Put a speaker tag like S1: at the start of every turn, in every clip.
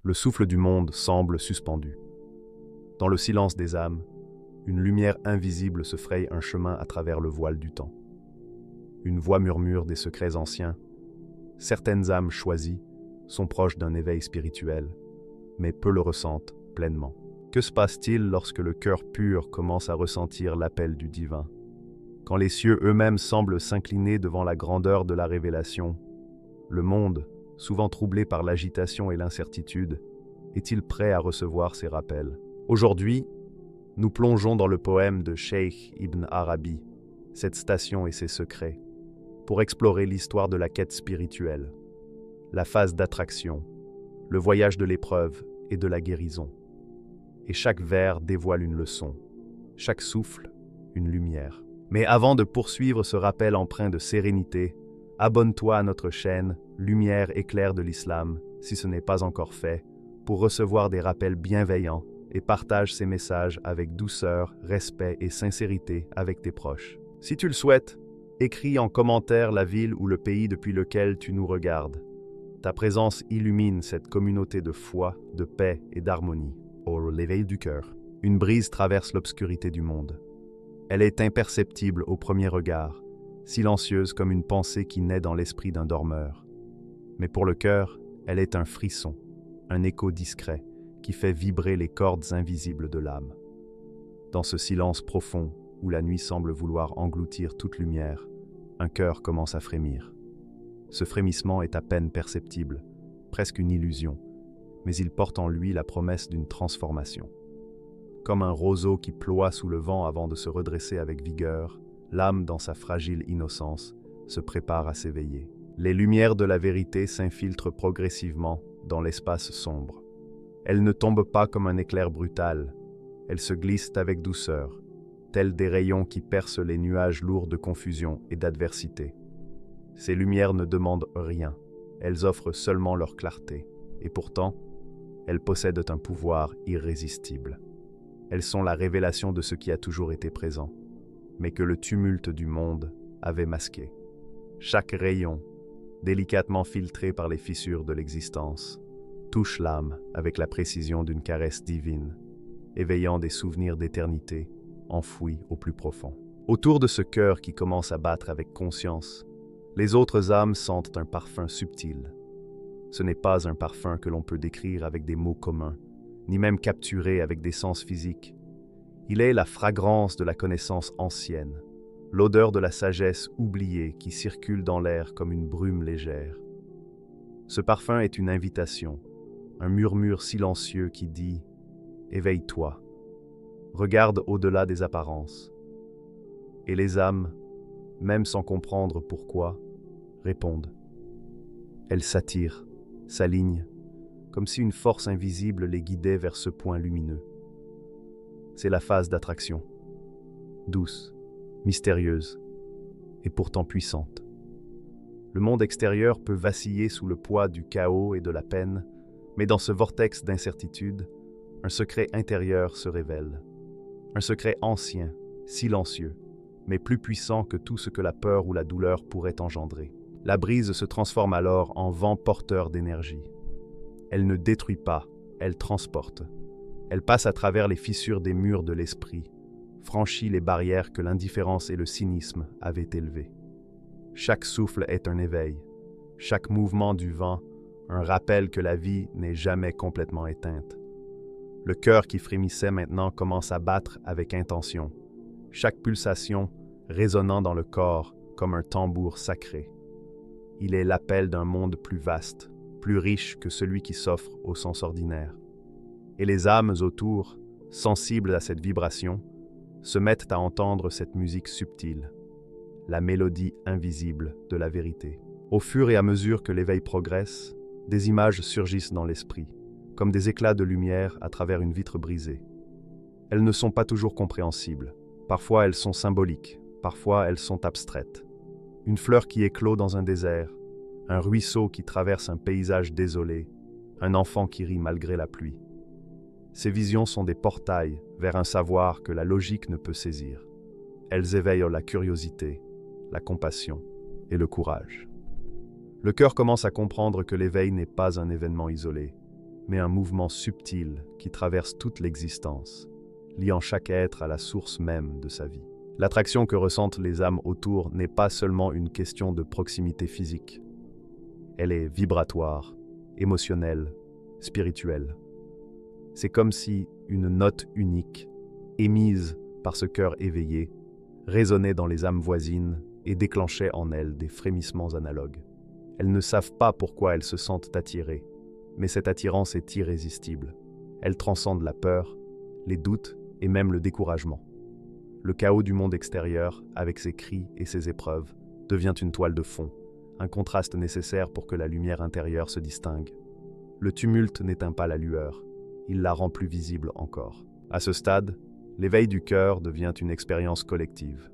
S1: Le souffle du monde semble suspendu. Dans le silence des âmes, une lumière invisible se fraye un chemin à travers le voile du temps. Une voix murmure des secrets anciens. Certaines âmes choisies sont proches d'un éveil spirituel, mais peu le ressentent pleinement. Que se passe-t-il lorsque le cœur pur commence à ressentir l'appel du divin? Quand les cieux eux-mêmes semblent s'incliner devant la grandeur de la révélation, le monde, souvent troublé par l'agitation et l'incertitude, est-il prêt à recevoir ces rappels? Aujourd'hui, nous plongeons dans le poème de Cheikh Ibn Arabi, cette station et ses secrets, pour explorer l'histoire de la quête spirituelle, la phase d'attraction, le voyage de l'épreuve et de la guérison. Et chaque vers dévoile une leçon, chaque souffle, une lumière. Mais avant de poursuivre ce rappel empreint de sérénité, abonne-toi à notre chaîne Lumière éclair de l'Islam, si ce n'est pas encore fait, pour recevoir des rappels bienveillants et partage ces messages avec douceur, respect et sincérité avec tes proches. Si tu le souhaites, écris en commentaire la ville ou le pays depuis lequel tu nous regardes. Ta présence illumine cette communauté de foi, de paix et d'harmonie. Au l'éveil du cœur, une brise traverse l'obscurité du monde. Elle est imperceptible au premier regard, silencieuse comme une pensée qui naît dans l'esprit d'un dormeur. Mais pour le cœur, elle est un frisson, un écho discret qui fait vibrer les cordes invisibles de l'âme. Dans ce silence profond où la nuit semble vouloir engloutir toute lumière, un cœur commence à frémir. Ce frémissement est à peine perceptible, presque une illusion, mais il porte en lui la promesse d'une transformation. Comme un roseau qui ploie sous le vent avant de se redresser avec vigueur, l'âme, dans sa fragile innocence, se prépare à s'éveiller. Les lumières de la vérité s'infiltrent progressivement dans l'espace sombre. Elles ne tombent pas comme un éclair brutal, elles se glissent avec douceur, tels des rayons qui percent les nuages lourds de confusion et d'adversité. Ces lumières ne demandent rien, elles offrent seulement leur clarté, et pourtant, elles possèdent un pouvoir irrésistible. Elles sont la révélation de ce qui a toujours été présent, mais que le tumulte du monde avait masqué. Chaque rayon, délicatement filtré par les fissures de l'existence, touche l'âme avec la précision d'une caresse divine, éveillant des souvenirs d'éternité enfouis au plus profond. Autour de ce cœur qui commence à battre avec conscience, les autres âmes sentent un parfum subtil. Ce n'est pas un parfum que l'on peut décrire avec des mots communs, ni même capturer avec des sens physiques. Il est la fragrance de la connaissance ancienne, l'odeur de la sagesse oubliée qui circule dans l'air comme une brume légère. Ce parfum est une invitation, un murmure silencieux qui dit « Éveille-toi, regarde au-delà des apparences ». Et les âmes, même sans comprendre pourquoi, répondent. Elles s'attirent, s'alignent, comme si une force invisible les guidait vers ce point lumineux. C'est la phase d'attraction, douce, mystérieuse et pourtant puissante. Le monde extérieur peut vaciller sous le poids du chaos et de la peine, mais dans ce vortex d'incertitude, un secret intérieur se révèle. Un secret ancien, silencieux, mais plus puissant que tout ce que la peur ou la douleur pourrait engendrer. La brise se transforme alors en vent porteur d'énergie. Elle ne détruit pas, elle transporte. Elle passe à travers les fissures des murs de l'esprit, franchit les barrières que l'indifférence et le cynisme avaient élevées. Chaque souffle est un éveil, chaque mouvement du vent, un rappel que la vie n'est jamais complètement éteinte. Le cœur qui frémissait maintenant commence à battre avec intention, chaque pulsation résonnant dans le corps comme un tambour sacré. Il est l'appel d'un monde plus vaste, plus riche que celui qui s'offre au sens ordinaire. Et les âmes autour, sensibles à cette vibration, se mettent à entendre cette musique subtile, la mélodie invisible de la vérité. Au fur et à mesure que l'éveil progresse, des images surgissent dans l'esprit, comme des éclats de lumière à travers une vitre brisée. Elles ne sont pas toujours compréhensibles. Parfois elles sont symboliques, parfois elles sont abstraites. Une fleur qui éclot dans un désert, un ruisseau qui traverse un paysage désolé, un enfant qui rit malgré la pluie. Ces visions sont des portails vers un savoir que la logique ne peut saisir. Elles éveillent la curiosité, la compassion et le courage. Le cœur commence à comprendre que l'éveil n'est pas un événement isolé, mais un mouvement subtil qui traverse toute l'existence, liant chaque être à la source même de sa vie. L'attraction que ressentent les âmes autour n'est pas seulement une question de proximité physique. Elle est vibratoire, émotionnelle, spirituelle. C'est comme si une note unique, émise par ce cœur éveillé, résonnait dans les âmes voisines et déclenchait en elles des frémissements analogues. Elles ne savent pas pourquoi elles se sentent attirées, mais cette attirance est irrésistible. Elle transcende la peur, les doutes et même le découragement. Le chaos du monde extérieur, avec ses cris et ses épreuves, devient une toile de fond, un contraste nécessaire pour que la lumière intérieure se distingue. Le tumulte n'éteint pas la lueur, il la rend plus visible encore. À ce stade, l'éveil du cœur devient une expérience collective.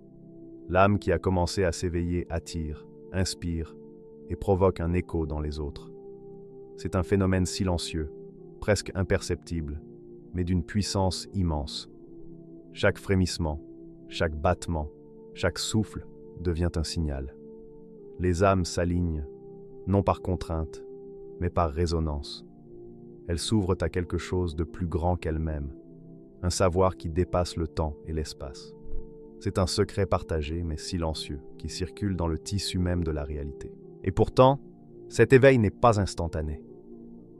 S1: L'âme qui a commencé à s'éveiller attire, inspire et provoque un écho dans les autres. C'est un phénomène silencieux, presque imperceptible, mais d'une puissance immense. Chaque frémissement, chaque battement, chaque souffle devient un signal. Les âmes s'alignent, non par contrainte, mais par résonance. Elles s'ouvrent à quelque chose de plus grand qu'elles-mêmes, un savoir qui dépasse le temps et l'espace. C'est un secret partagé mais silencieux qui circule dans le tissu même de la réalité. Et pourtant, cet éveil n'est pas instantané.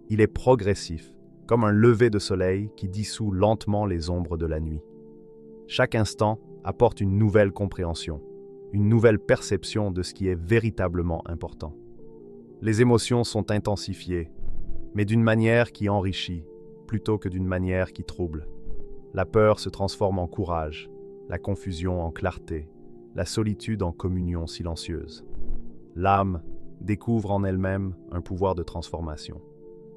S1: Il est progressif, comme un lever de soleil qui dissout lentement les ombres de la nuit. Chaque instant apporte une nouvelle compréhension, une nouvelle perception de ce qui est véritablement important. Les émotions sont intensifiées, mais d'une manière qui enrichit, plutôt que d'une manière qui trouble. La peur se transforme en courage, la confusion en clarté, la solitude en communion silencieuse. L'âme découvre en elle-même un pouvoir de transformation,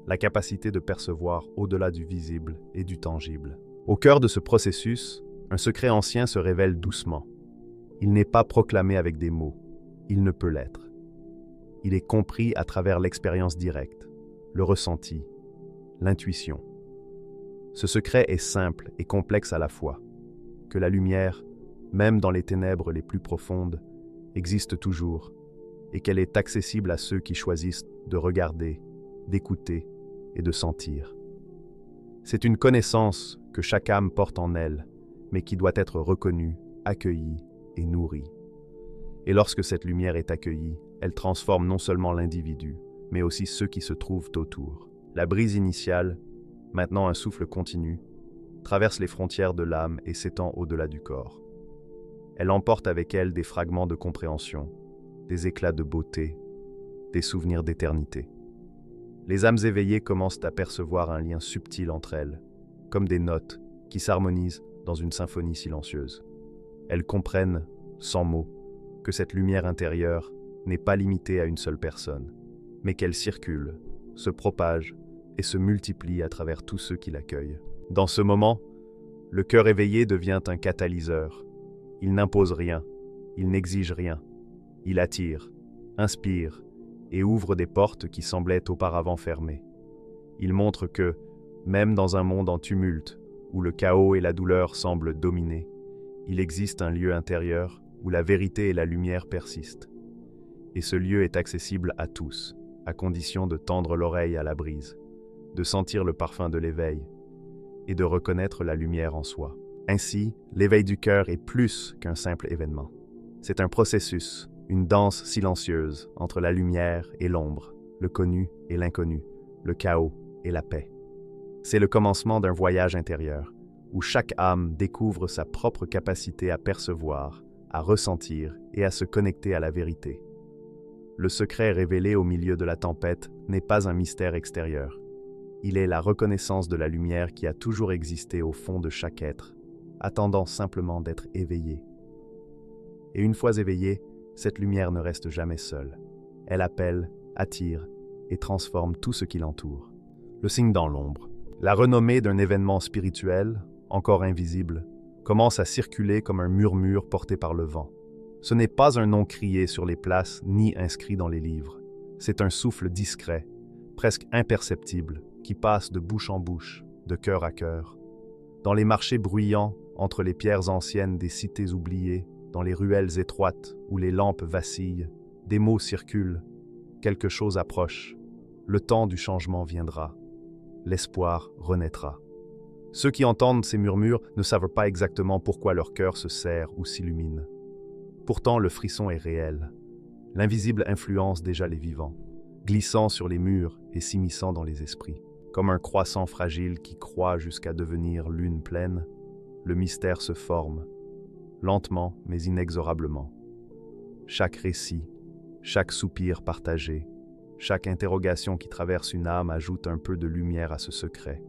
S1: la capacité de percevoir au-delà du visible et du tangible. Au cœur de ce processus, un secret ancien se révèle doucement. Il n'est pas proclamé avec des mots, il ne peut l'être. Il est compris à travers l'expérience directe, le ressenti, l'intuition. Ce secret est simple et complexe à la fois, que la lumière, même dans les ténèbres les plus profondes, existe toujours et qu'elle est accessible à ceux qui choisissent de regarder, d'écouter et de sentir. C'est une connaissance que chaque âme porte en elle, mais qui doit être reconnue, accueillie et nourrie. Et lorsque cette lumière est accueillie, elle transforme non seulement l'individu, mais aussi ceux qui se trouvent autour. La brise initiale, maintenant un souffle continu, traverse les frontières de l'âme et s'étend au-delà du corps. Elle emporte avec elle des fragments de compréhension, des éclats de beauté, des souvenirs d'éternité. Les âmes éveillées commencent à percevoir un lien subtil entre elles, comme des notes qui s'harmonisent dans une symphonie silencieuse. Elles comprennent, sans mots, que cette lumière intérieure n'est pas limitée à une seule personne, mais qu'elle circule, se propage et se multiplie à travers tous ceux qui l'accueillent. Dans ce moment, le cœur éveillé devient un catalyseur. Il n'impose rien, il n'exige rien. Il attire, inspire et ouvre des portes qui semblaient auparavant fermées. Il montre que, même dans un monde en tumulte, où le chaos et la douleur semblent dominer, il existe un lieu intérieur où la vérité et la lumière persistent. Et ce lieu est accessible à tous, à condition de tendre l'oreille à la brise, de sentir le parfum de l'éveil et de reconnaître la lumière en soi. Ainsi, l'éveil du cœur est plus qu'un simple événement. C'est un processus, une danse silencieuse entre la lumière et l'ombre, le connu et l'inconnu, le chaos et la paix. C'est le commencement d'un voyage intérieur, où chaque âme découvre sa propre capacité à percevoir, à ressentir et à se connecter à la vérité. Le secret révélé au milieu de la tempête n'est pas un mystère extérieur. Il est la reconnaissance de la lumière qui a toujours existé au fond de chaque être, attendant simplement d'être éveillée. Et une fois éveillée, cette lumière ne reste jamais seule. Elle appelle, attire et transforme tout ce qui l'entoure. Le signe dans l'ombre. La renommée d'un événement spirituel, encore invisible, commence à circuler comme un murmure porté par le vent. Ce n'est pas un nom crié sur les places ni inscrit dans les livres. C'est un souffle discret, presque imperceptible, qui passe de bouche en bouche, de cœur à cœur. Dans les marchés bruyants, entre les pierres anciennes des cités oubliées, dans les ruelles étroites où les lampes vacillent, des mots circulent. Quelque chose approche. Le temps du changement viendra. l'espoir renaîtra. Ceux qui entendent ces murmures ne savent pas exactement pourquoi leur cœur se serre ou s'illumine. Pourtant, le frisson est réel. L'invisible influence déjà les vivants, glissant sur les murs et s'immisçant dans les esprits. Comme un croissant fragile qui croît jusqu'à devenir lune pleine, le mystère se forme, lentement mais inexorablement. Chaque récit, chaque soupir partagé, chaque interrogation qui traverse une âme ajoute un peu de lumière à ce secret.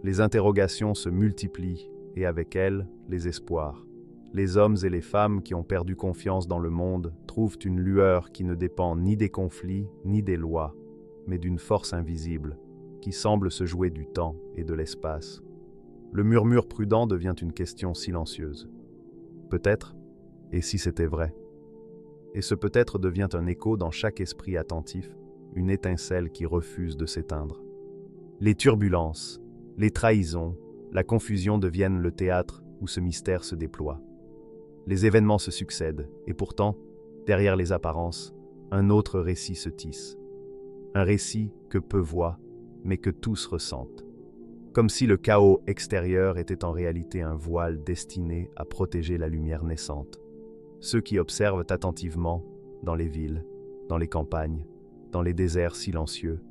S1: Les interrogations se multiplient et avec elles, les espoirs. Les hommes et les femmes qui ont perdu confiance dans le monde trouvent une lueur qui ne dépend ni des conflits ni des lois, mais d'une force invisible qui semble se jouer du temps et de l'espace. Le murmure prudent devient une question silencieuse. Peut-être, et si c'était vrai? Et ce peut-être devient un écho dans chaque esprit attentif, une étincelle qui refuse de s'éteindre. Les turbulences, les trahisons, la confusion deviennent le théâtre où ce mystère se déploie. Les événements se succèdent, et pourtant, derrière les apparences, un autre récit se tisse. Un récit que peu voient, mais que tous ressentent. Comme si le chaos extérieur était en réalité un voile destiné à protéger la lumière naissante. Ceux qui observent attentivement, dans les villes, dans les campagnes, dans les déserts silencieux,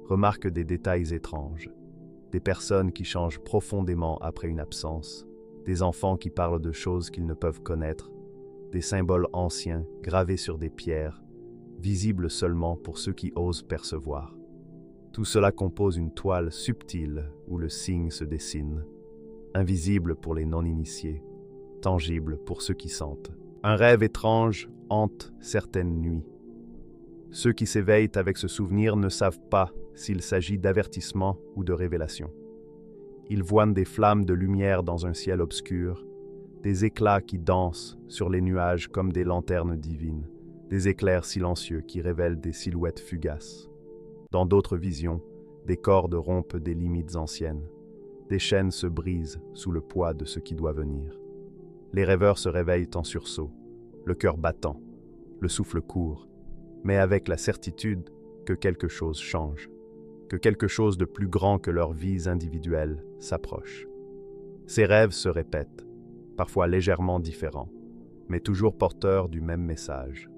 S1: remarquent des détails étranges. Des personnes qui changent profondément après une absence, des enfants qui parlent de choses qu'ils ne peuvent connaître, des symboles anciens gravés sur des pierres, visibles seulement pour ceux qui osent percevoir. Tout cela compose une toile subtile où le signe se dessine, invisible pour les non-initiés, tangible pour ceux qui sentent. Un rêve étrange hante certaines nuits. Ceux qui s'éveillent avec ce souvenir ne savent pas s'il s'agit d'avertissement ou de révélation. Ils voient des flammes de lumière dans un ciel obscur, des éclats qui dansent sur les nuages comme des lanternes divines, des éclairs silencieux qui révèlent des silhouettes fugaces. Dans d'autres visions, des cordes rompent des limites anciennes, des chaînes se brisent sous le poids de ce qui doit venir. Les rêveurs se réveillent en sursaut, le cœur battant, le souffle court, mais avec la certitude que quelque chose change, que quelque chose de plus grand que leurs vies individuelles s'approche. Ces rêves se répètent, parfois légèrement différents, mais toujours porteurs du même message.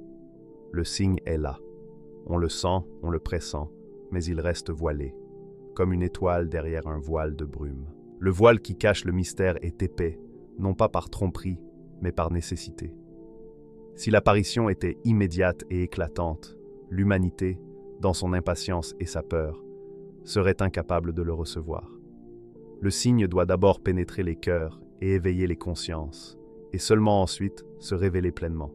S1: Le signe est là. On le sent, on le pressent, mais il reste voilé, comme une étoile derrière un voile de brume. Le voile qui cache le mystère est épais, non pas par tromperie, mais par nécessité. Si l'apparition était immédiate et éclatante, l'humanité, dans son impatience et sa peur, serait incapable de le recevoir. Le signe doit d'abord pénétrer les cœurs et éveiller les consciences, et seulement ensuite se révéler pleinement.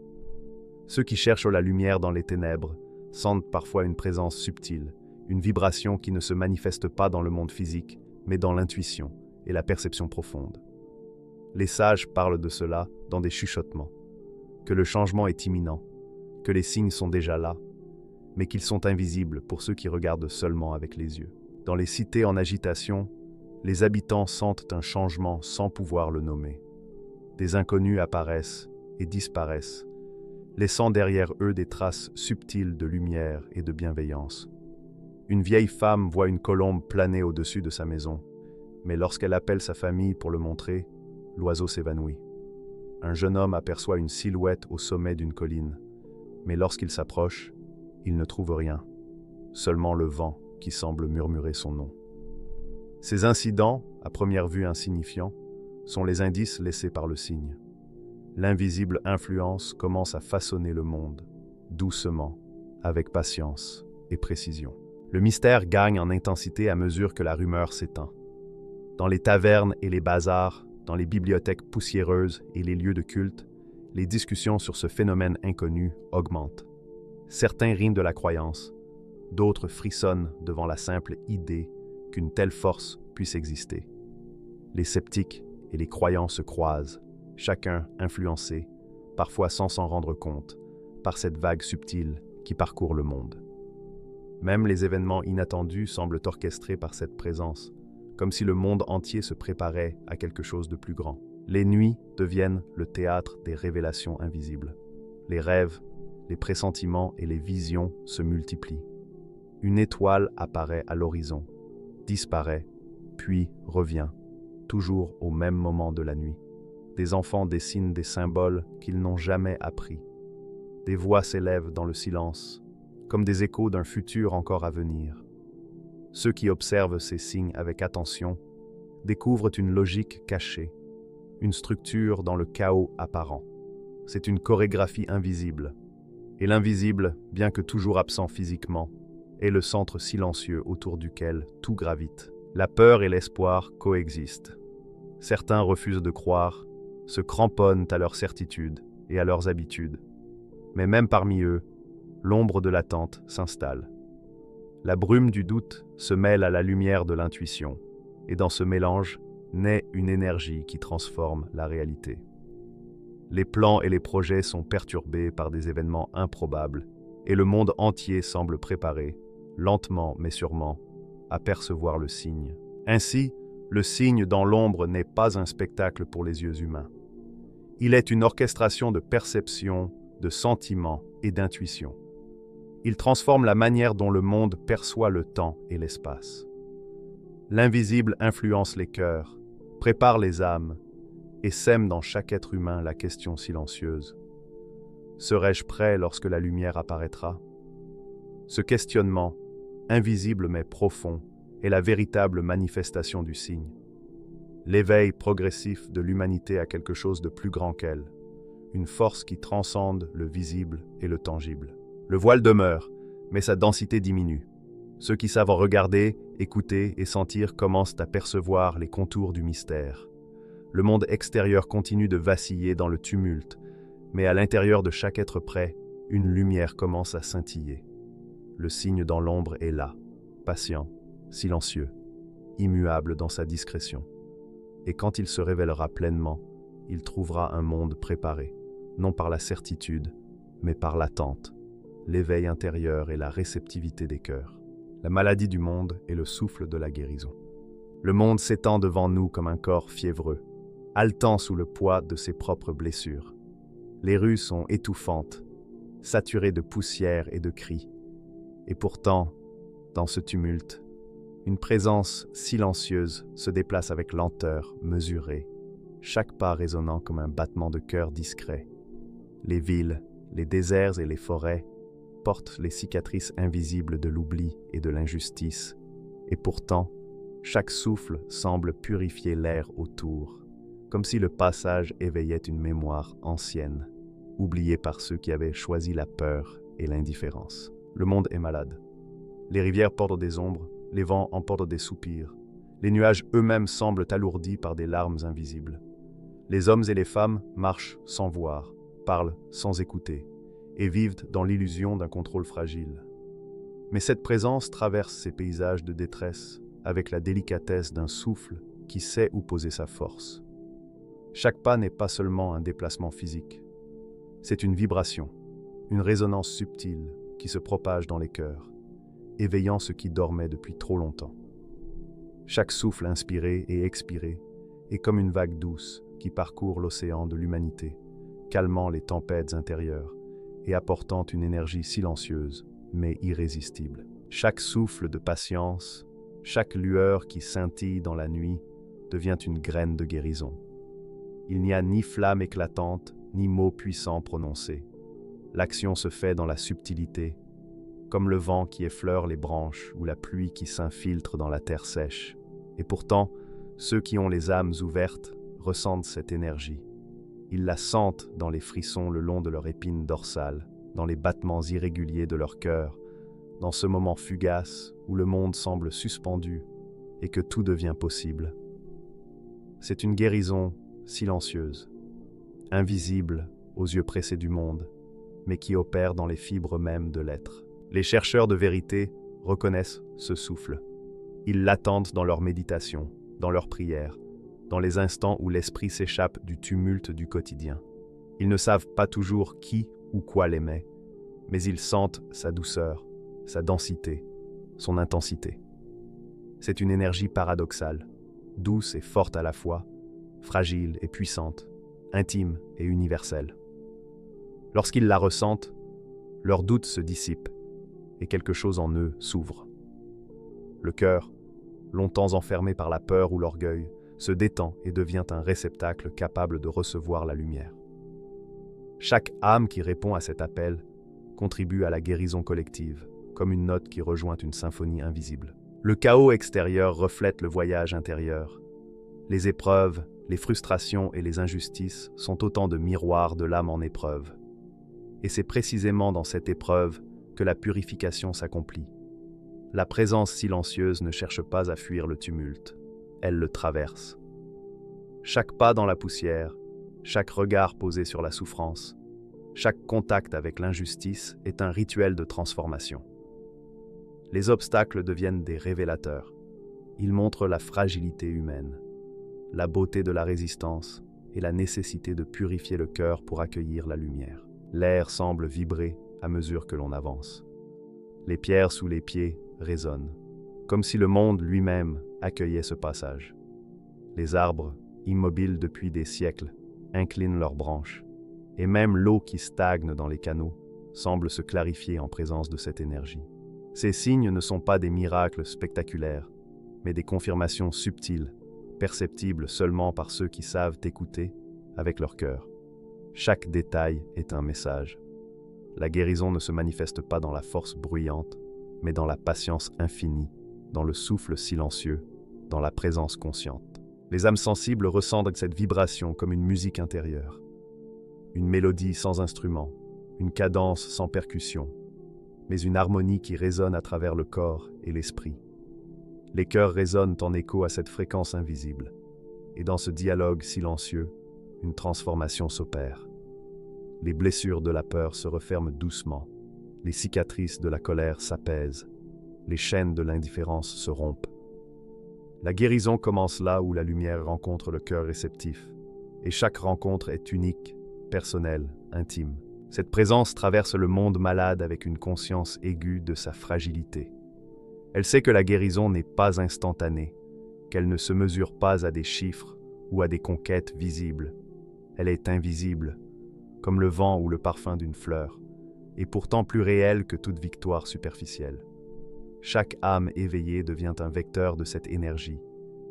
S1: Ceux qui cherchent la lumière dans les ténèbres sentent parfois une présence subtile, une vibration qui ne se manifeste pas dans le monde physique, mais dans l'intuition et la perception profonde. Les sages parlent de cela dans des chuchotements, que le changement est imminent, que les signes sont déjà là, mais qu'ils sont invisibles pour ceux qui regardent seulement avec les yeux. Dans les cités en agitation, les habitants sentent un changement sans pouvoir le nommer. Des inconnus apparaissent et disparaissent, laissant derrière eux des traces subtiles de lumière et de bienveillance. Une vieille femme voit une colombe planer au-dessus de sa maison, mais lorsqu'elle appelle sa famille pour le montrer, l'oiseau s'évanouit. Un jeune homme aperçoit une silhouette au sommet d'une colline, mais lorsqu'il s'approche, il ne trouve rien, seulement le vent qui semble murmurer son nom. Ces incidents, à première vue insignifiants, sont les indices laissés par le signe. L'invisible influence commence à façonner le monde, doucement, avec patience et précision. Le mystère gagne en intensité à mesure que la rumeur s'étend. Dans les tavernes et les bazars, dans les bibliothèques poussiéreuses et les lieux de culte, les discussions sur ce phénomène inconnu augmentent. Certains rient de la croyance, d'autres frissonnent devant la simple idée qu'une telle force puisse exister. Les sceptiques et les croyants se croisent, chacun influencé, parfois sans s'en rendre compte, par cette vague subtile qui parcourt le monde. Même les événements inattendus semblent orchestrés par cette présence, comme si le monde entier se préparait à quelque chose de plus grand. Les nuits deviennent le théâtre des révélations invisibles. Les rêves, les pressentiments et les visions se multiplient. Une étoile apparaît à l'horizon, disparaît, puis revient, toujours au même moment de la nuit. Des enfants dessinent des symboles qu'ils n'ont jamais appris. Des voix s'élèvent dans le silence, comme des échos d'un futur encore à venir. Ceux qui observent ces signes avec attention découvrent une logique cachée, une structure dans le chaos apparent. C'est une chorégraphie invisible. Et l'invisible, bien que toujours absent physiquement, est le centre silencieux autour duquel tout gravite. La peur et l'espoir coexistent. Certains refusent de croire, se cramponnent à leurs certitudes et à leurs habitudes. Mais même parmi eux, l'ombre de l'attente s'installe. La brume du doute se mêle à la lumière de l'intuition, et dans ce mélange naît une énergie qui transforme la réalité. Les plans et les projets sont perturbés par des événements improbables, et le monde entier semble préparé, lentement mais sûrement, à percevoir le signe. Ainsi, le signe dans l'ombre n'est pas un spectacle pour les yeux humains. Il est une orchestration de perception, de sentiments et d'intuition. Il transforme la manière dont le monde perçoit le temps et l'espace. L'invisible influence les cœurs, prépare les âmes et sème dans chaque être humain la question silencieuse. Serai-je prêt lorsque la lumière apparaîtra? Ce questionnement, invisible mais profond, est la véritable manifestation du signe. L'éveil progressif de l'humanité à quelque chose de plus grand qu'elle, une force qui transcende le visible et le tangible. Le voile demeure, mais sa densité diminue. Ceux qui savent regarder, écouter et sentir commencent à percevoir les contours du mystère. Le monde extérieur continue de vaciller dans le tumulte, mais à l'intérieur de chaque être prêt, une lumière commence à scintiller. Le signe dans l'ombre est là, patient, silencieux, immuable dans sa discrétion. Et quand il se révélera pleinement, il trouvera un monde préparé, non par la certitude, mais par l'attente, l'éveil intérieur et la réceptivité des cœurs. La maladie du monde est le souffle de la guérison. Le monde s'étend devant nous comme un corps fiévreux, haletant sous le poids de ses propres blessures. Les rues sont étouffantes, saturées de poussière et de cris. Et pourtant, dans ce tumulte, une présence silencieuse se déplace avec lenteur, mesurée, chaque pas résonnant comme un battement de cœur discret. Les villes, les déserts et les forêts portent les cicatrices invisibles de l'oubli et de l'injustice, et pourtant, chaque souffle semble purifier l'air autour, comme si le passage éveillait une mémoire ancienne, oubliée par ceux qui avaient choisi la peur et l'indifférence. Le monde est malade. Les rivières portent des ombres, les vents emportent des soupirs, les nuages eux-mêmes semblent alourdis par des larmes invisibles. Les hommes et les femmes marchent sans voir, parlent sans écouter, et vivent dans l'illusion d'un contrôle fragile. Mais cette présence traverse ces paysages de détresse avec la délicatesse d'un souffle qui sait où poser sa force. Chaque pas n'est pas seulement un déplacement physique, c'est une vibration, une résonance subtile qui se propage dans les cœurs, éveillant ce qui dormait depuis trop longtemps. Chaque souffle inspiré et expiré est comme une vague douce qui parcourt l'océan de l'humanité, calmant les tempêtes intérieures et apportant une énergie silencieuse mais irrésistible. Chaque souffle de patience, chaque lueur qui scintille dans la nuit devient une graine de guérison. Il n'y a ni flamme éclatante, ni mots puissants prononcés. L'action se fait dans la subtilité, comme le vent qui effleure les branches ou la pluie qui s'infiltre dans la terre sèche. Et pourtant, ceux qui ont les âmes ouvertes ressentent cette énergie. Ils la sentent dans les frissons le long de leur épine dorsale, dans les battements irréguliers de leur cœur, dans ce moment fugace où le monde semble suspendu et que tout devient possible. C'est une guérison silencieuse, invisible aux yeux pressés du monde, mais qui opère dans les fibres mêmes de l'être. Les chercheurs de vérité reconnaissent ce souffle. Ils l'attendent dans leur méditation, dans leurs prières, dans les instants où l'esprit s'échappe du tumulte du quotidien. Ils ne savent pas toujours qui ou quoi l'émet, mais ils sentent sa douceur, sa densité, son intensité. C'est une énergie paradoxale, douce et forte à la fois, fragile et puissante, intime et universelle. Lorsqu'ils la ressentent, leurs doutes se dissipent et quelque chose en eux s'ouvre. Le cœur, longtemps enfermé par la peur ou l'orgueil, se détend et devient un réceptacle capable de recevoir la lumière. Chaque âme qui répond à cet appel contribue à la guérison collective, comme une note qui rejoint une symphonie invisible. Le chaos extérieur reflète le voyage intérieur. Les épreuves, les frustrations et les injustices sont autant de miroirs de l'âme en épreuve. Et c'est précisément dans cette épreuve que la purification s'accomplit. La présence silencieuse ne cherche pas à fuir le tumulte, elle le traverse. Chaque pas dans la poussière, chaque regard posé sur la souffrance, chaque contact avec l'injustice est un rituel de transformation. Les obstacles deviennent des révélateurs. Ils montrent la fragilité humaine, la beauté de la résistance et la nécessité de purifier le cœur pour accueillir la lumière. L'air semble vibrer à mesure que l'on avance. Les pierres sous les pieds résonnent, comme si le monde lui-même accueillait ce passage. Les arbres, immobiles depuis des siècles, inclinent leurs branches, et même l'eau qui stagne dans les canaux semble se clarifier en présence de cette énergie. Ces signes ne sont pas des miracles spectaculaires, mais des confirmations subtiles, perceptibles seulement par ceux qui savent écouter avec leur cœur. Chaque détail est un message. La guérison ne se manifeste pas dans la force bruyante, mais dans la patience infinie, dans le souffle silencieux, dans la présence consciente. Les âmes sensibles ressentent cette vibration comme une musique intérieure. Une mélodie sans instrument, une cadence sans percussion, mais une harmonie qui résonne à travers le corps et l'esprit. Les cœurs résonnent en écho à cette fréquence invisible, et dans ce dialogue silencieux, une transformation s'opère. Les blessures de la peur se referment doucement, les cicatrices de la colère s'apaisent, les chaînes de l'indifférence se rompent. La guérison commence là où la lumière rencontre le cœur réceptif, et chaque rencontre est unique, personnelle, intime. Cette présence traverse le monde malade avec une conscience aiguë de sa fragilité. Elle sait que la guérison n'est pas instantanée, qu'elle ne se mesure pas à des chiffres ou à des conquêtes visibles. Elle est invisible, comme le vent ou le parfum d'une fleur, et pourtant plus réelle que toute victoire superficielle. Chaque âme éveillée devient un vecteur de cette énergie,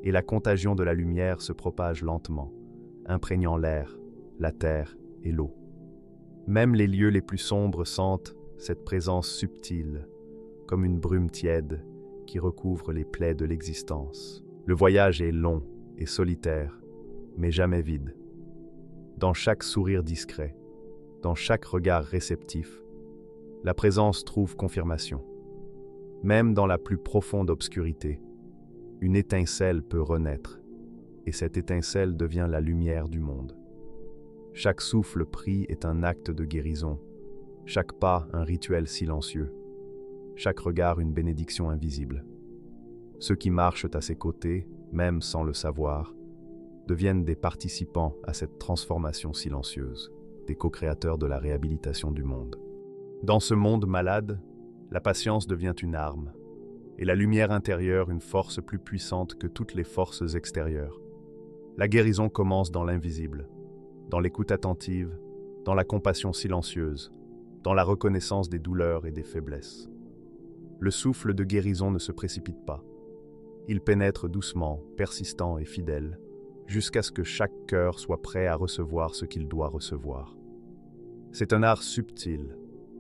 S1: et la contagion de la lumière se propage lentement, imprégnant l'air, la terre et l'eau. Même les lieux les plus sombres sentent cette présence subtile, comme une brume tiède qui recouvre les plaies de l'existence. Le voyage est long et solitaire, mais jamais vide. Dans chaque sourire discret, dans chaque regard réceptif, la présence trouve confirmation. Même dans la plus profonde obscurité, une étincelle peut renaître, et cette étincelle devient la lumière du monde. Chaque souffle pris est un acte de guérison, chaque pas un rituel silencieux, chaque regard une bénédiction invisible. Ceux qui marchent à ses côtés, même sans le savoir, deviennent des participants à cette transformation silencieuse, des co-créateurs de la réhabilitation du monde. Dans ce monde malade, la patience devient une arme, et la lumière intérieure une force plus puissante que toutes les forces extérieures. La guérison commence dans l'invisible, dans l'écoute attentive, dans la compassion silencieuse, dans la reconnaissance des douleurs et des faiblesses. Le souffle de guérison ne se précipite pas. Il pénètre doucement, persistant et fidèle, jusqu'à ce que chaque cœur soit prêt à recevoir ce qu'il doit recevoir. C'est un art subtil,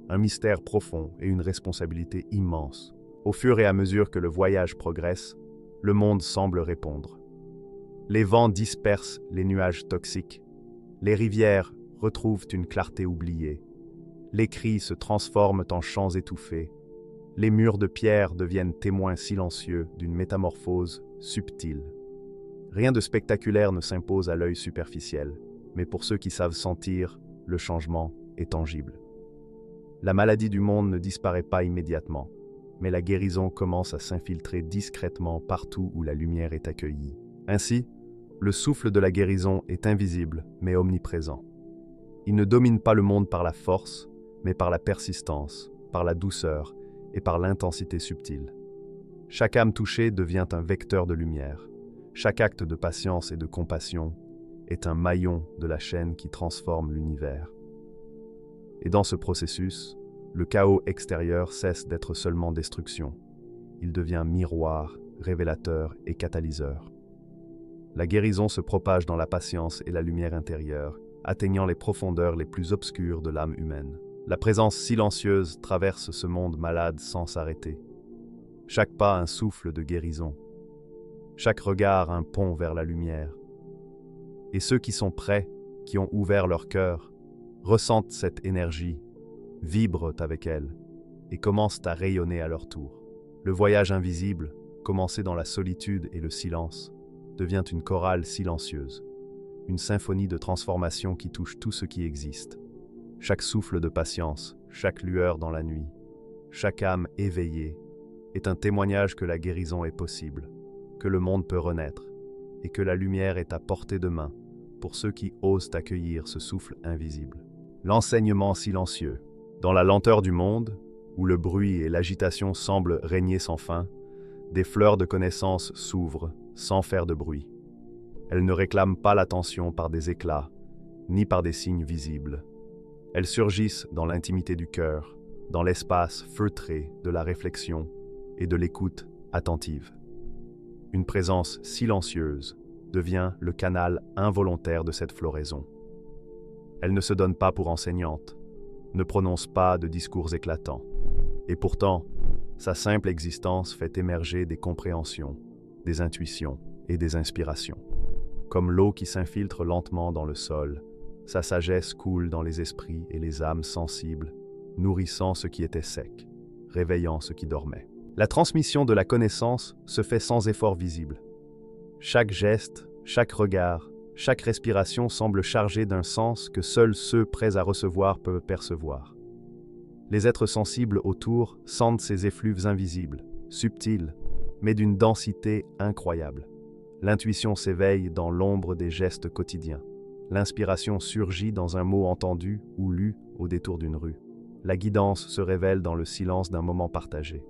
S1: un mystère profond et une responsabilité immense. Au fur et à mesure que le voyage progresse, le monde semble répondre. Les vents dispersent les nuages toxiques, les rivières retrouvent une clarté oubliée, les cris se transforment en chants étouffés, les murs de pierre deviennent témoins silencieux d'une métamorphose subtile. Rien de spectaculaire ne s'impose à l'œil superficiel, mais pour ceux qui savent sentir, le changement est tangible. La maladie du monde ne disparaît pas immédiatement, mais la guérison commence à s'infiltrer discrètement partout où la lumière est accueillie. Ainsi, le souffle de la guérison est invisible, mais omniprésent. Il ne domine pas le monde par la force, mais par la persistance, par la douceur et par l'intensité subtile. Chaque âme touchée devient un vecteur de lumière. Chaque acte de patience et de compassion est un maillon de la chaîne qui transforme l'univers. Et dans ce processus, le chaos extérieur cesse d'être seulement destruction. Il devient miroir révélateur et catalyseur. La guérison se propage dans la patience et la lumière intérieure, atteignant les profondeurs les plus obscures de l'âme humaine. La présence silencieuse traverse ce monde malade sans s'arrêter. Chaque pas un souffle de guérison. Chaque regard un pont vers la lumière. Et ceux qui sont prêts, qui ont ouvert leur cœur, ressentent cette énergie, vibrent avec elle et commencent à rayonner à leur tour. Le voyage invisible, commencé dans la solitude et le silence, devient une chorale silencieuse, une symphonie de transformation qui touche tout ce qui existe. Chaque souffle de patience, chaque lueur dans la nuit, chaque âme éveillée est un témoignage que la guérison est possible, que le monde peut renaître et que la lumière est à portée de main pour ceux qui osent accueillir ce souffle invisible. L'enseignement silencieux. Dans la lenteur du monde, où le bruit et l'agitation semblent régner sans fin, des fleurs de connaissance s'ouvrent sans faire de bruit. Elles ne réclament pas l'attention par des éclats, ni par des signes visibles. Elles surgissent dans l'intimité du cœur, dans l'espace feutré de la réflexion et de l'écoute attentive. Une présence silencieuse devient le canal involontaire de cette floraison. Elle ne se donne pas pour enseignante, ne prononce pas de discours éclatants. Et pourtant, sa simple existence fait émerger des compréhensions, des intuitions et des inspirations. Comme l'eau qui s'infiltre lentement dans le sol, sa sagesse coule dans les esprits et les âmes sensibles, nourrissant ce qui était sec, réveillant ce qui dormait. La transmission de la connaissance se fait sans effort visible. Chaque geste, chaque regard, chaque respiration semble chargée d'un sens que seuls ceux prêts à recevoir peuvent percevoir. Les êtres sensibles autour sentent ces effluves invisibles, subtils, mais d'une densité incroyable. L'intuition s'éveille dans l'ombre des gestes quotidiens. L'inspiration surgit dans un mot entendu ou lu au détour d'une rue. La guidance se révèle dans le silence d'un moment partagé.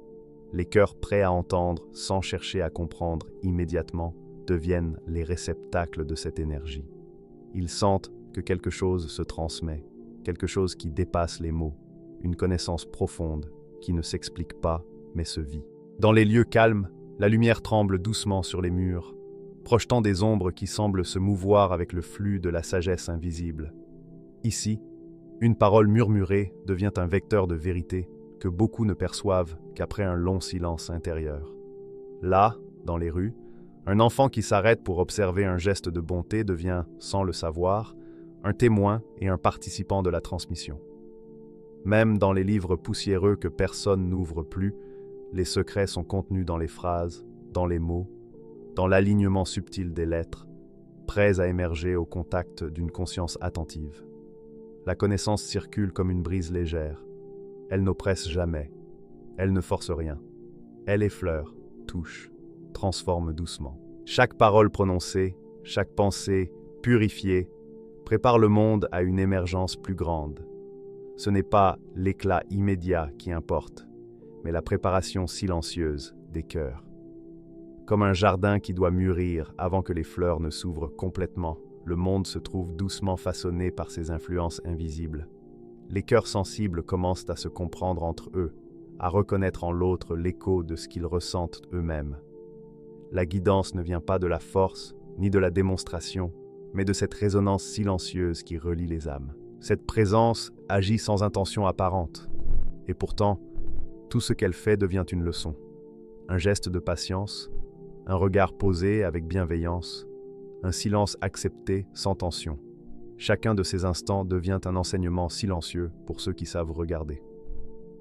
S1: Les cœurs prêts à entendre, sans chercher à comprendre immédiatement, deviennent les réceptacles de cette énergie. Ils sentent que quelque chose se transmet, quelque chose qui dépasse les mots, une connaissance profonde qui ne s'explique pas mais se vit. Dans les lieux calmes, la lumière tremble doucement sur les murs, projetant des ombres qui semblent se mouvoir avec le flux de la sagesse invisible. Ici, une parole murmurée devient un vecteur de vérité que beaucoup ne perçoivent qu'après un long silence intérieur. Là, dans les rues, un enfant qui s'arrête pour observer un geste de bonté devient, sans le savoir, un témoin et un participant de la transmission. Même dans les livres poussiéreux que personne n'ouvre plus, les secrets sont contenus dans les phrases, dans les mots, dans l'alignement subtil des lettres, prêts à émerger au contact d'une conscience attentive. La connaissance circule comme une brise légère. Elle n'oppresse jamais. Elle ne force rien. Elle effleure, touche, transforme doucement. Chaque parole prononcée, chaque pensée purifiée, prépare le monde à une émergence plus grande. Ce n'est pas l'éclat immédiat qui importe, mais la préparation silencieuse des cœurs. Comme un jardin qui doit mûrir avant que les fleurs ne s'ouvrent complètement, le monde se trouve doucement façonné par ces influences invisibles. Les cœurs sensibles commencent à se comprendre entre eux, à reconnaître en l'autre l'écho de ce qu'ils ressentent eux-mêmes. La guidance ne vient pas de la force, ni de la démonstration, mais de cette résonance silencieuse qui relie les âmes. Cette présence agit sans intention apparente, et pourtant, tout ce qu'elle fait devient une leçon. Un geste de patience, un regard posé avec bienveillance, un silence accepté sans tension. Chacun de ces instants devient un enseignement silencieux pour ceux qui savent regarder.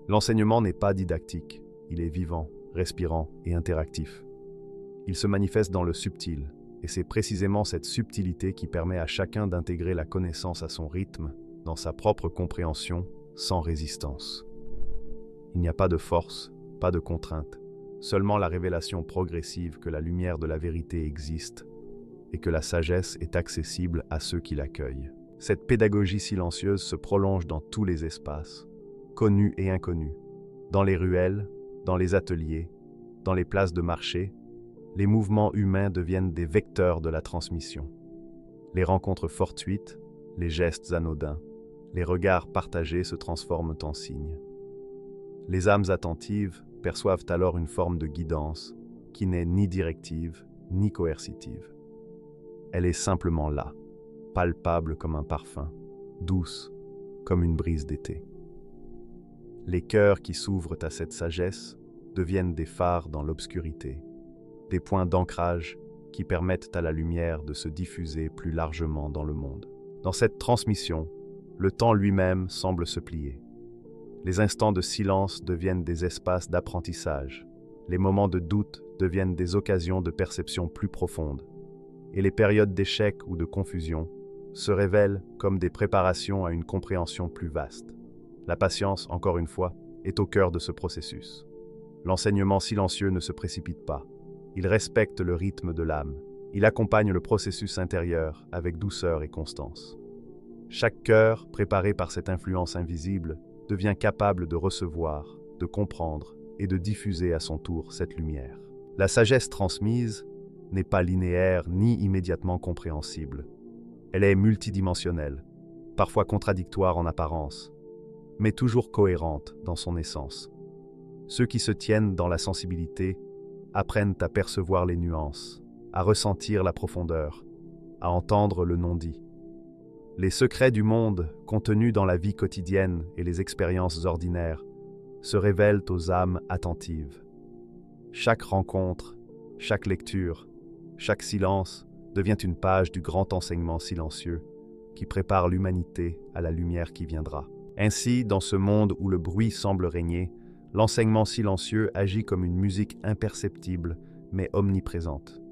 S1: L'enseignement n'est pas didactique, il est vivant, respirant et interactif. Il se manifeste dans le subtil, et c'est précisément cette subtilité qui permet à chacun d'intégrer la connaissance à son rythme, dans sa propre compréhension, sans résistance. Il n'y a pas de force, pas de contrainte, seulement la révélation progressive que la lumière de la vérité existe et que la sagesse est accessible à ceux qui l'accueillent. Cette pédagogie silencieuse se prolonge dans tous les espaces, connus et inconnus, dans les ruelles, dans les ateliers, dans les places de marché. Les mouvements humains deviennent des vecteurs de la transmission. Les rencontres fortuites, les gestes anodins, les regards partagés se transforment en signes. Les âmes attentives perçoivent alors une forme de guidance, qui n'est ni directive, ni coercitive. Elle est simplement là, palpable comme un parfum, douce comme une brise d'été. Les cœurs qui s'ouvrent à cette sagesse deviennent des phares dans l'obscurité, des points d'ancrage qui permettent à la lumière de se diffuser plus largement dans le monde. Dans cette transmission, le temps lui-même semble se plier. Les instants de silence deviennent des espaces d'apprentissage, les moments de doute deviennent des occasions de perception plus profonde, et les périodes d'échec ou de confusion se révèlent comme des préparations à une compréhension plus vaste. La patience, encore une fois, est au cœur de ce processus. L'enseignement silencieux ne se précipite pas. Il respecte le rythme de l'âme. Il accompagne le processus intérieur avec douceur et constance. Chaque cœur, préparé par cette influence invisible, devient capable de recevoir, de comprendre et de diffuser à son tour cette lumière. La sagesse transmise n'est pas linéaire ni immédiatement compréhensible. Elle est multidimensionnelle, parfois contradictoire en apparence, mais toujours cohérente dans son essence. Ceux qui se tiennent dans la sensibilité apprennent à percevoir les nuances, à ressentir la profondeur, à entendre le non-dit. Les secrets du monde contenus dans la vie quotidienne et les expériences ordinaires se révèlent aux âmes attentives. Chaque rencontre, chaque lecture, chaque silence devient une page du grand enseignement silencieux qui prépare l'humanité à la lumière qui viendra. Ainsi, dans ce monde où le bruit semble régner, l'enseignement silencieux agit comme une musique imperceptible mais omniprésente.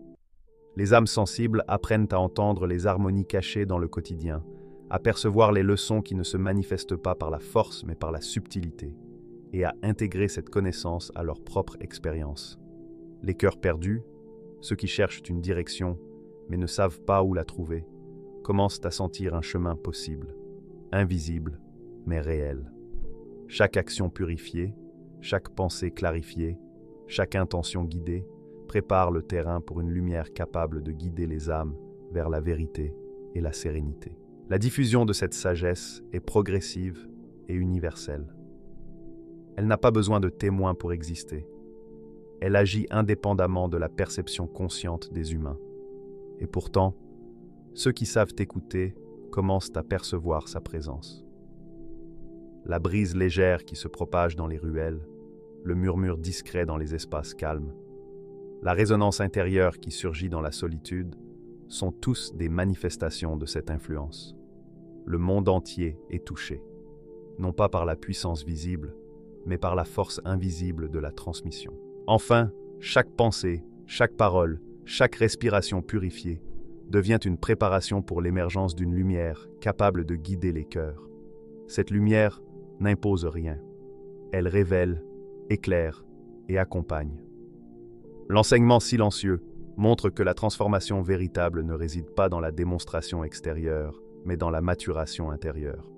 S1: Les âmes sensibles apprennent à entendre les harmonies cachées dans le quotidien, à percevoir les leçons qui ne se manifestent pas par la force mais par la subtilité, et à intégrer cette connaissance à leur propre expérience. Les cœurs perdus, ceux qui cherchent une direction mais ne savent pas où la trouver, commencent à sentir un chemin possible, invisible mais réel. Chaque action purifiée, chaque pensée clarifiée, chaque intention guidée prépare le terrain pour une lumière capable de guider les âmes vers la vérité et la sérénité. La diffusion de cette sagesse est progressive et universelle. Elle n'a pas besoin de témoins pour exister. Elle agit indépendamment de la perception consciente des humains. Et pourtant, ceux qui savent écouter commencent à percevoir sa présence. La brise légère qui se propage dans les ruelles, le murmure discret dans les espaces calmes, la résonance intérieure qui surgit dans la solitude sont tous des manifestations de cette influence. Le monde entier est touché, non pas par la puissance visible, mais par la force invisible de la transmission. Enfin, chaque pensée, chaque parole, chaque respiration purifiée devient une préparation pour l'émergence d'une lumière capable de guider les cœurs. Cette lumière n'impose rien. Elle révèle, éclaire et accompagne. L'enseignement silencieux montre que la transformation véritable ne réside pas dans la démonstration extérieure, mais dans la maturation intérieure.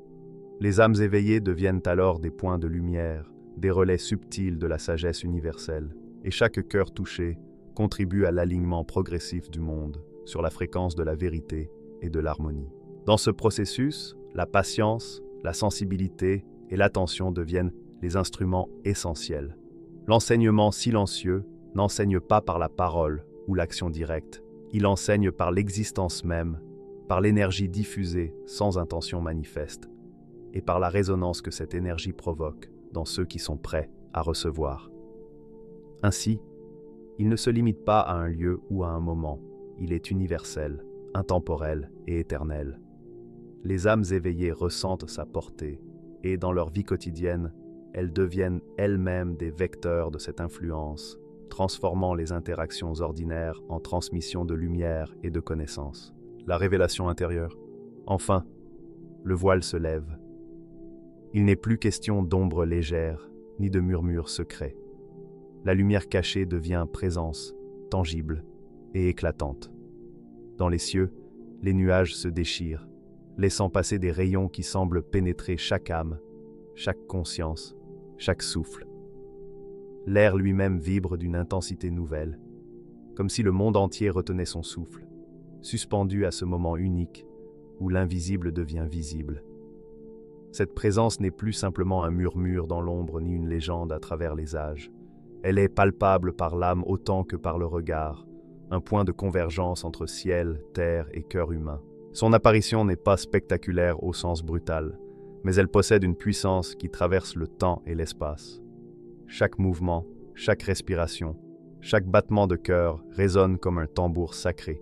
S1: Les âmes éveillées deviennent alors des points de lumière, des relais subtils de la sagesse universelle, et chaque cœur touché contribue à l'alignement progressif du monde sur la fréquence de la vérité et de l'harmonie. Dans ce processus, la patience, la sensibilité et l'attention deviennent les instruments essentiels. L'enseignement silencieux n'enseigne pas par la parole ou l'action directe, il enseigne par l'existence même, par l'énergie diffusée sans intention manifeste, et par la résonance que cette énergie provoque dans ceux qui sont prêts à recevoir. Ainsi, il ne se limite pas à un lieu ou à un moment, il est universel, intemporel et éternel. Les âmes éveillées ressentent sa portée, et dans leur vie quotidienne, elles deviennent elles-mêmes des vecteurs de cette influence, transformant les interactions ordinaires en transmission de lumière et de connaissance. La révélation intérieure. Enfin, le voile se lève. Il n'est plus question d'ombre légère, ni de murmures secrets. La lumière cachée devient présence, tangible et éclatante. Dans les cieux, les nuages se déchirent, laissant passer des rayons qui semblent pénétrer chaque âme, chaque conscience, chaque souffle. L'air lui-même vibre d'une intensité nouvelle, comme si le monde entier retenait son souffle, suspendu à ce moment unique où l'invisible devient visible. Cette présence n'est plus simplement un murmure dans l'ombre ni une légende à travers les âges. Elle est palpable par l'âme autant que par le regard, un point de convergence entre ciel, terre et cœur humain. Son apparition n'est pas spectaculaire au sens brutal, mais elle possède une puissance qui traverse le temps et l'espace. Chaque mouvement, chaque respiration, chaque battement de cœur résonne comme un tambour sacré,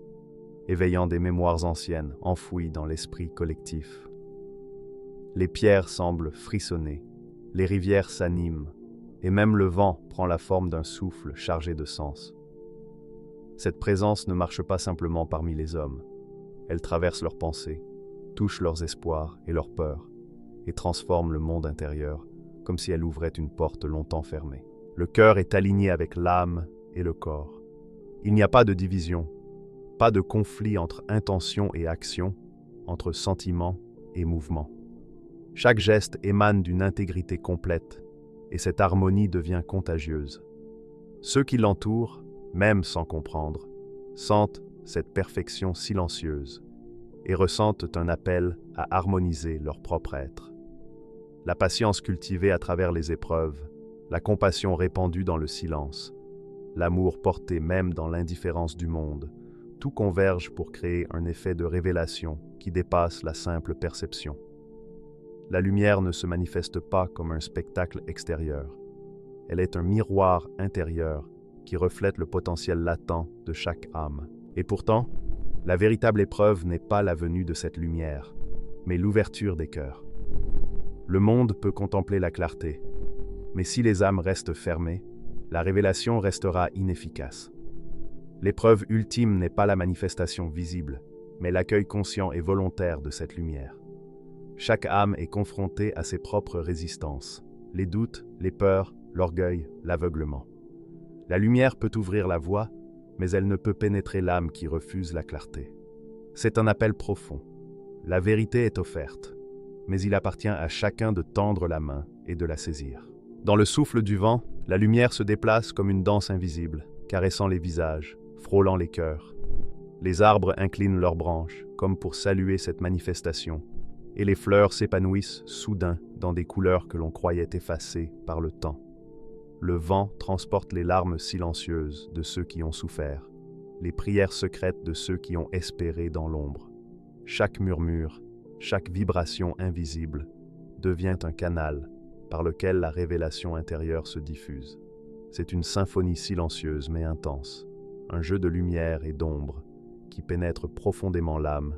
S1: éveillant des mémoires anciennes enfouies dans l'esprit collectif. Les pierres semblent frissonner, les rivières s'animent, et même le vent prend la forme d'un souffle chargé de sens. Cette présence ne marche pas simplement parmi les hommes. Elle traverse leurs pensées, touche leurs espoirs et leurs peurs, et transforme le monde intérieur, comme si elle ouvrait une porte longtemps fermée. Le cœur est aligné avec l'âme et le corps. Il n'y a pas de division, pas de conflit entre intention et action, entre sentiment et mouvement. Chaque geste émane d'une intégrité complète, et cette harmonie devient contagieuse. Ceux qui l'entourent, même sans comprendre, sentent cette perfection silencieuse et ressentent un appel à harmoniser leur propre être. La patience cultivée à travers les épreuves, la compassion répandue dans le silence, l'amour porté même dans l'indifférence du monde, tout converge pour créer un effet de révélation qui dépasse la simple perception. La lumière ne se manifeste pas comme un spectacle extérieur. Elle est un miroir intérieur qui reflète le potentiel latent de chaque âme. Et pourtant, la véritable épreuve n'est pas la venue de cette lumière, mais l'ouverture des cœurs. Le monde peut contempler la clarté, mais si les âmes restent fermées, la révélation restera inefficace. L'épreuve ultime n'est pas la manifestation visible, mais l'accueil conscient et volontaire de cette lumière. Chaque âme est confrontée à ses propres résistances, les doutes, les peurs, l'orgueil, l'aveuglement. La lumière peut ouvrir la voie, mais elle ne peut pénétrer l'âme qui refuse la clarté. C'est un appel profond. La vérité est offerte, mais il appartient à chacun de tendre la main et de la saisir. Dans le souffle du vent, la lumière se déplace comme une danse invisible, caressant les visages, frôlant les cœurs. Les arbres inclinent leurs branches, comme pour saluer cette manifestation, et les fleurs s'épanouissent soudain dans des couleurs que l'on croyait effacées par le temps. Le vent transporte les larmes silencieuses de ceux qui ont souffert, les prières secrètes de ceux qui ont espéré dans l'ombre. Chaque murmure, chaque vibration invisible devient un canal par lequel la révélation intérieure se diffuse. C'est une symphonie silencieuse mais intense, un jeu de lumière et d'ombre qui pénètre profondément l'âme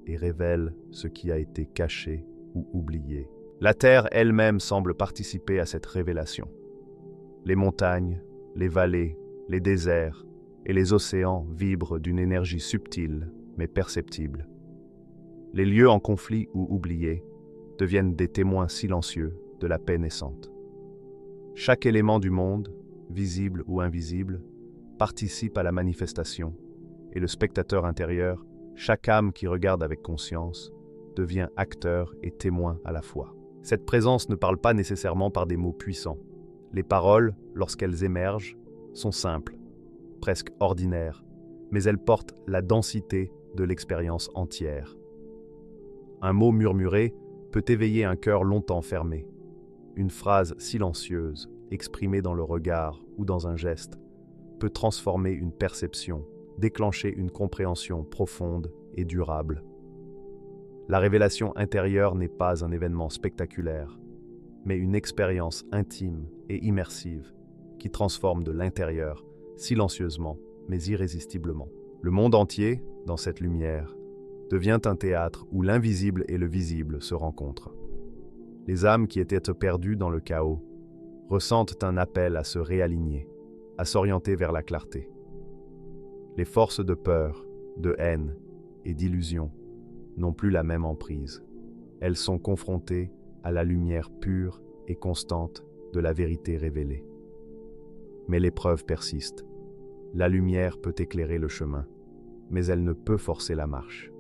S1: et révèle ce qui a été caché ou oublié. La terre elle-même semble participer à cette révélation. Les montagnes, les vallées, les déserts et les océans vibrent d'une énergie subtile mais perceptible. Les lieux en conflit ou oubliés deviennent des témoins silencieux de la paix naissante. Chaque élément du monde, visible ou invisible, participe à la manifestation, et le spectateur intérieur, chaque âme qui regarde avec conscience, devient acteur et témoin à la fois. Cette présence ne parle pas nécessairement par des mots puissants. Les paroles, lorsqu'elles émergent, sont simples, presque ordinaires, mais elles portent la densité de l'expérience entière. Un mot murmuré peut éveiller un cœur longtemps fermé. Une phrase silencieuse, exprimée dans le regard ou dans un geste, peut transformer une perception, déclencher une compréhension profonde et durable. La révélation intérieure n'est pas un événement spectaculaire, mais une expérience intime et immersive qui transforme de l'intérieur, silencieusement mais irrésistiblement. Le monde entier, dans cette lumière, devient un théâtre où l'invisible et le visible se rencontrent. Les âmes qui étaient perdues dans le chaos ressentent un appel à se réaligner, à s'orienter vers la clarté. Les forces de peur, de haine et d'illusion n'ont plus la même emprise. Elles sont confrontées à la lumière pure et constante de la vérité révélée. Mais l'épreuve persiste. La lumière peut éclairer le chemin, mais elle ne peut forcer la marche.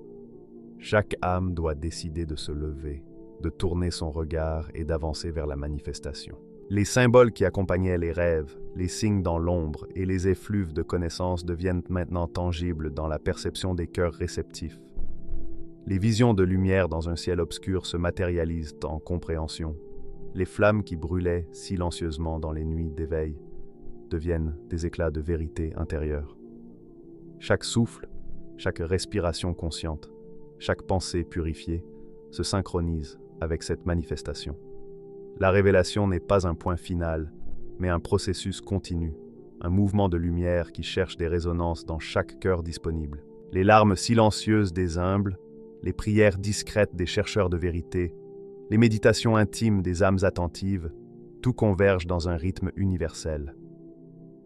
S1: Chaque âme doit décider de se lever, de tourner son regard et d'avancer vers la manifestation. Les symboles qui accompagnaient les rêves, les signes dans l'ombre et les effluves de connaissances deviennent maintenant tangibles dans la perception des cœurs réceptifs. Les visions de lumière dans un ciel obscur se matérialisent en compréhension. Les flammes qui brûlaient silencieusement dans les nuits d'éveil deviennent des éclats de vérité intérieure. Chaque souffle, chaque respiration consciente, chaque pensée purifiée se synchronise avec cette manifestation. La révélation n'est pas un point final, mais un processus continu, un mouvement de lumière qui cherche des résonances dans chaque cœur disponible. Les larmes silencieuses des humbles, les prières discrètes des chercheurs de vérité, les méditations intimes des âmes attentives, tout converge dans un rythme universel.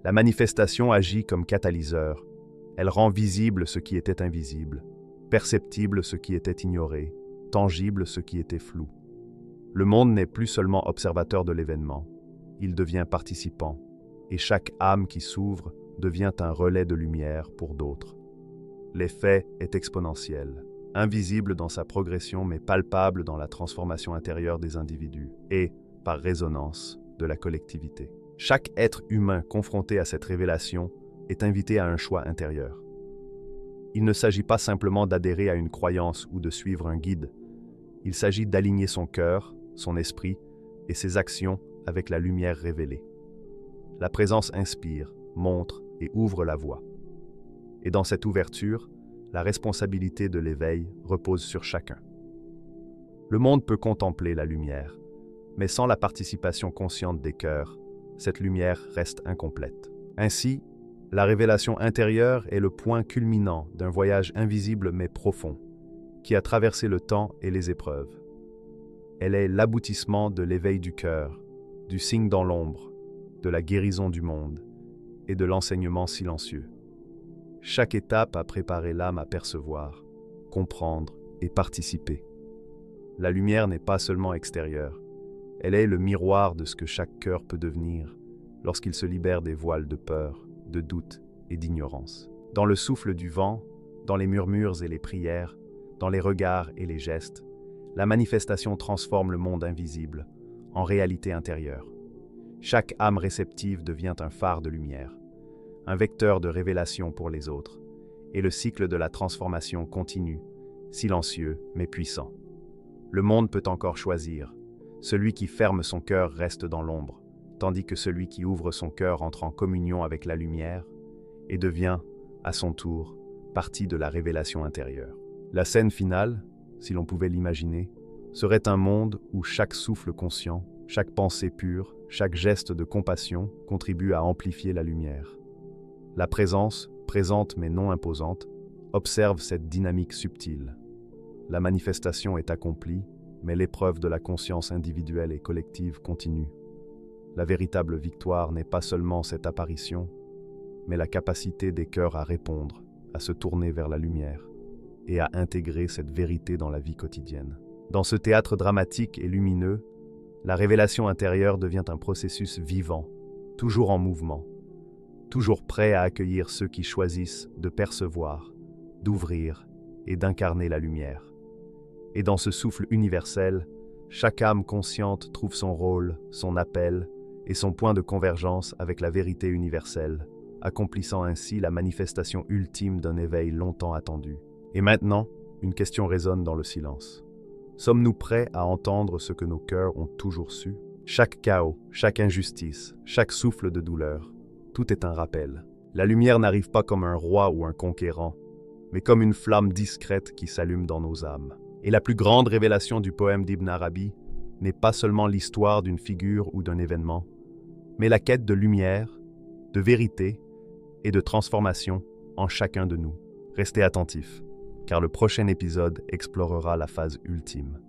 S1: La manifestation agit comme catalyseur. Elle rend visible ce qui était invisible, perceptible ce qui était ignoré, tangible ce qui était flou. Le monde n'est plus seulement observateur de l'événement, il devient participant, et chaque âme qui s'ouvre devient un relais de lumière pour d'autres. L'effet est exponentiel, invisible dans sa progression mais palpable dans la transformation intérieure des individus et, par résonance, de la collectivité. Chaque être humain confronté à cette révélation est invité à un choix intérieur. Il ne s'agit pas simplement d'adhérer à une croyance ou de suivre un guide. Il s'agit d'aligner son cœur, son esprit et ses actions avec la lumière révélée. La présence inspire, montre et ouvre la voie. Et dans cette ouverture, la responsabilité de l'éveil repose sur chacun. Le monde peut contempler la lumière, mais sans la participation consciente des cœurs, cette lumière reste incomplète. Ainsi, la révélation intérieure est le point culminant d'un voyage invisible mais profond, qui a traversé le temps et les épreuves. Elle est l'aboutissement de l'éveil du cœur, du signe dans l'ombre, de la guérison du monde et de l'enseignement silencieux. Chaque étape a préparé l'âme à percevoir, comprendre et participer. La lumière n'est pas seulement extérieure, elle est le miroir de ce que chaque cœur peut devenir lorsqu'il se libère des voiles de peur, de doute et d'ignorance. Dans le souffle du vent, dans les murmures et les prières, dans les regards et les gestes, la manifestation transforme le monde invisible en réalité intérieure. Chaque âme réceptive devient un phare de lumière, un vecteur de révélation pour les autres, et le cycle de la transformation continue, silencieux mais puissant. Le monde peut encore choisir. Celui qui ferme son cœur reste dans l'ombre, tandis que celui qui ouvre son cœur entre en communion avec la lumière et devient, à son tour, partie de la révélation intérieure. La scène finale, si l'on pouvait l'imaginer, serait un monde où chaque souffle conscient, chaque pensée pure, chaque geste de compassion contribue à amplifier la lumière. La présence, présente mais non imposante, observe cette dynamique subtile. La manifestation est accomplie, mais l'épreuve de la conscience individuelle et collective continue. La véritable victoire n'est pas seulement cette apparition, mais la capacité des cœurs à répondre, à se tourner vers la lumière et à intégrer cette vérité dans la vie quotidienne. Dans ce théâtre dramatique et lumineux, la révélation intérieure devient un processus vivant, toujours en mouvement, toujours prêt à accueillir ceux qui choisissent de percevoir, d'ouvrir et d'incarner la lumière. Et dans ce souffle universel, chaque âme consciente trouve son rôle, son appel et son point de convergence avec la vérité universelle, accomplissant ainsi la manifestation ultime d'un éveil longtemps attendu. Et maintenant, une question résonne dans le silence. Sommes-nous prêts à entendre ce que nos cœurs ont toujours su? Chaque chaos, chaque injustice, chaque souffle de douleur, tout est un rappel. La lumière n'arrive pas comme un roi ou un conquérant, mais comme une flamme discrète qui s'allume dans nos âmes. Et la plus grande révélation du poème d'Ibn Arabi n'est pas seulement l'histoire d'une figure ou d'un événement, mais la quête de lumière, de vérité et de transformation en chacun de nous. Restez attentifs, car le prochain épisode explorera la phase ultime.